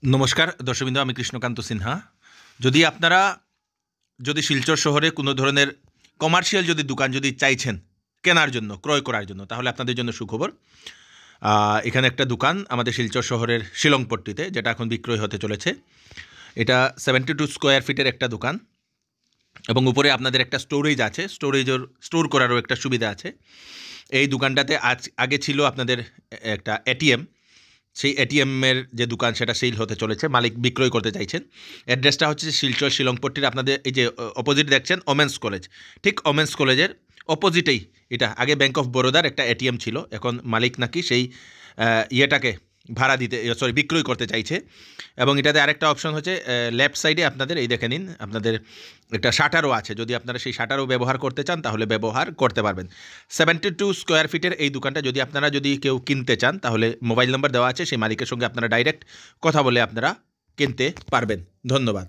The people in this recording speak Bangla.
নমস্কার দর্শকবৃন্দ, আমি কৃষ্ণকান্ত সিনহা। যদি শিলচর শহরে কোনো ধরনের কমার্শিয়াল দোকান চাইছেন কেনার জন্য, ক্রয় করার জন্য, তাহলে আপনাদের জন্য সুখবর। এখানে একটা দোকান আমাদের শিলচর শহরের শিলংপট্টিতে, যেটা এখন বিক্রয় হতে চলেছে। এটা 72 স্কোয়ার ফিটের একটা দোকান এবং উপরে আপনাদের একটা স্টোরেজ আছে, স্টোর করারও একটা সুবিধা আছে। এই দোকানটাতে আগে ছিল আপনাদের একটা এটিএম। সেই এটিএমের যে দোকান সেটা সেল হতে চলেছে, মালিক বিক্রয় করতে চাইছেন। অ্যাড্রেসটা হচ্ছে শিলচর শিলংপট্টির আপনাদের এই যে অপোজিট দেখছেন ওমেন্স কলেজ, ঠিক ওমেন্স কলেজের অপোজিটেই এটা। আগে ব্যাঙ্ক অফ বরোদার একটা এটিএম ছিল, এখন মালিক নাকি সেই ইয়েটাকে ভাড়া দিতে বিক্রয় করতে চাইছে। এবং এটাতে আরেকটা অপশন হচ্ছে লেফট সাইডে আপনাদের এই দেখে নিন, আপনাদের একটা শাটারও আছে। যদি আপনারা সেই শাটারও ব্যবহার করতে চান তাহলে ব্যবহার করতে পারবেন। 72 স্কোয়ার ফিটের এই দোকানটা আপনারা কেউ কিনতে চান, তাহলে মোবাইল নাম্বার দেওয়া আছে, সেই মালিকের সঙ্গে আপনারা ডাইরেক্ট কথা বলে আপনারা কিনতে পারবেন। ধন্যবাদ।